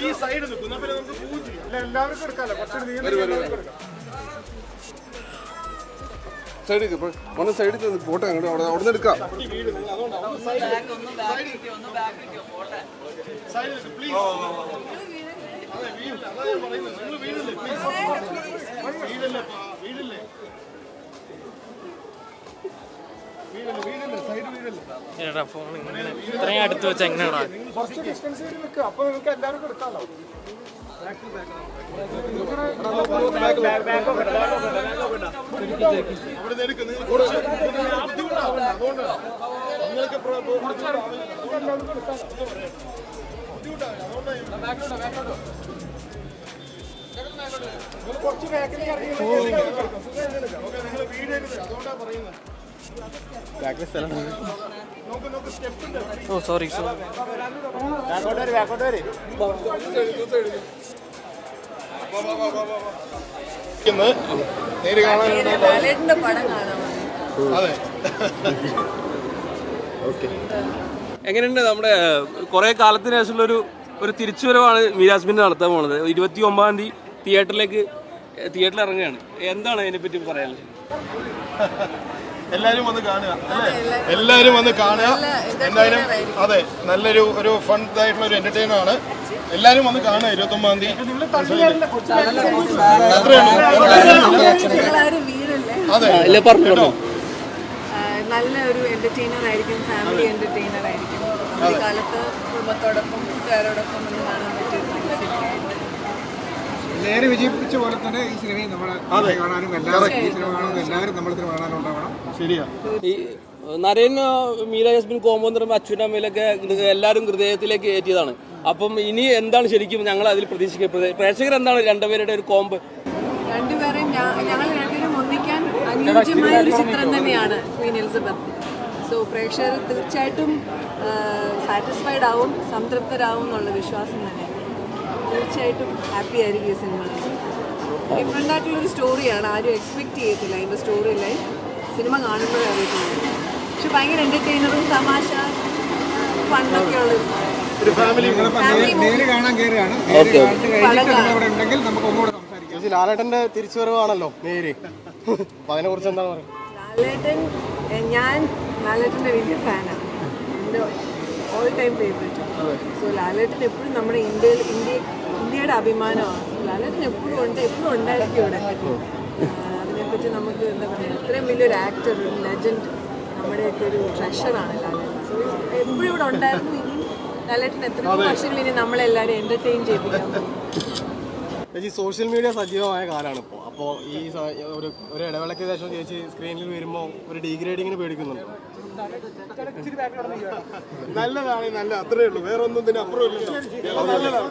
ഈ സൈഡ് നിൽക്കും എല്ലാവർക്കും എടുക്കാമല്ലോ കുറച്ചുകൂടി സൈഡിൽ പോട്ടെ അങ്ങോട്ട് അവിടെ നിന്ന് എടുക്കാം. ഫോൺ ഇത്രയും അടുത്ത് വെച്ചാൽ എങ്ങനെയാണോ കുറച്ച് ഡിസ്റ്റൻസ് നിൽക്കുക, അപ്പൊ നിങ്ങൾക്ക് എല്ലാവർക്കും എടുക്കാമല്ലോ. കുറച്ച് ബാക്കിലേക്ക് അതുകൊണ്ടാണ് പറയുന്നത്. ഓ സോറി നേര് കാണാൻ അതെ. എങ്ങനെയുണ്ട് നമ്മുടെ കുറെ കാലത്തിന് ശേഷമുള്ള ഒരു തിരിച്ചുവരവാണ് മീരാസ്മിൻ നടത്താൻ പോണത്. 29-ാം തീയതി തിയേറ്ററിൽ ഇറങ്ങുകയാണ്. എന്താണ് അതിനെപ്പറ്റി പറയാനുള്ളത്? എല്ലാവരും വന്ന് കാണുക അല്ലേ? എല്ലാവരും വന്ന് കാണുക. എന്തായാലും അതെ, നല്ലൊരു ഫൺ ആയിട്ടുള്ള ഒരു എന്റർടൈനർ ആണ്. എല്ലാവരും വന്ന് കാണുക 29-ാം തീയതി. അതെ, പറഞ്ഞോ. നല്ല ഒരു എന്റർടൈനർ ആയിരിക്കും, ഫാമിലി എന്റർടൈനർ ആയിരിക്കും. കാലത്ത് കുടുംബത്തോടൊപ്പം കൂട്ടുകാരോടൊപ്പം ഒന്ന് കാണാൻ പറ്റിയ നേരെ വിജയിപ്പിച്ച പോലെ തന്നെ ഈ സിനിമയും നമ്മളെ കാണാനും എല്ലാവരും ഈ സിനിമ കാണുന്നത് എല്ലാവരും നമ്മൾ സിനിമ കാണാനുണ്ടാവണം. ശരിയാ. ഈ നരേൻ മീര ജാസ്മിൻ കോമ്പോ എന്ന് പറയുമ്പോൾ അച്ഛനും അമ്മയിലൊക്കെ എല്ലാവരും ഹൃദയത്തിലേക്ക് ഏറ്റിയതാണ്. അപ്പം ഇനി എന്താണ് ശരിക്കും ഞങ്ങൾ അതിൽ പ്രതീക്ഷിക്കപ്പെടുന്നത്? പ്രേക്ഷകർ എന്താണ് രണ്ടുപേരുടെ ഒരു കോമ്പോ? രണ്ടുപേരെയും ഞങ്ങൾ രണ്ടുപേരും ഒന്നിക്കാൻ അനുയോജ്യമായ ഒരു ചിത്രം തന്നെയാണ് ക്വീൻ എലിസബത്ത്. സോ പ്രേക്ഷകർ തീർച്ചയായിട്ടും സാറ്റിസ്ഫൈഡ് ആവും, സംതൃപ്തരാകും എന്നുള്ള വിശ്വാസം തന്നെ. തീർച്ചയായിട്ടും ഹാപ്പി ആയിരിക്കും ഈ സിനിമ. ഡിഫറെൻ്റ് ആയിട്ടുള്ളൊരു സ്റ്റോറിയാണ്, ആരും എക്സ്പെക്ട് ചെയ്യത്തില്ല അതിൻ്റെ സ്റ്റോറി ലൈൻ. സിനിമ കാണുമ്പോഴേ അറിയത്തുള്ളൂ. പക്ഷെ ഭയങ്കര എൻ്റർടൈനറും തമാശ ഫണ്ണൊക്കെ ഉള്ളൊരു നേര് കാണാൻ കയറുകയാണ്. ഉണ്ടെങ്കിൽ നമുക്ക് ഒന്നുകൂടെ സംസാരിക്കാം. ലാലേട്ടന്റെ തിരിച്ചുവരവാണല്ലോ നേര്, അതിനെ കുറിച്ച് എന്താണ് പറയുക? ഞാൻ ലാലേട്ടൻ്റെ വലിയ ഫാനാണ്, എൻ്റെ ഓൾ ടൈം ഫേവറേറ്റ്. സോ ലാലേട്ടൻ എപ്പോഴും നമ്മുടെ ഇന്ത്യയുടെ അഭിമാനമാണ്. ലാലേട്ടൻ എപ്പോഴും ഉണ്ടായിരിക്കും ഇവിടെ. അതിനെപ്പറ്റി നമുക്ക് എന്താ പറയുക, ഇത്രയും വലിയൊരു ആക്ടർ, ഒരു ലെജൻഡ്, നമ്മുടെയൊക്കെ ഒരു ട്രഷറാണ് ലാലേട്ടൻ. സോ എപ്പോഴും ഇവിടെ ഉണ്ടായിരുന്നു. ഇനി ലാലേട്ടൻ എത്രയോ വർഷങ്ങൾ ഇനി നമ്മളെല്ലാവരും എൻ്റർടൈൻ ചെയ്യിപ്പിക്കാൻ പോകും. ചേച്ചി, സോഷ്യൽ മീഡിയ സജീവമായ കാലമാണ് ഇപ്പോൾ. അപ്പോൾ ഈ ഒരു ഇടവേളയ്ക്ക് ശേഷം ചേച്ചി സ്ക്രീനിൽ വരുമ്പോൾ ഒരു ഡീഗ്രേഡിങ്ങിന് പേടിക്കുന്നുണ്ടോ? നല്ലതാണ്, നല്ല അത്രേ ഉള്ളൂ, വേറെ ഒന്നും ഇതിന് അപ്പുറം ഇല്ലല്ലോ.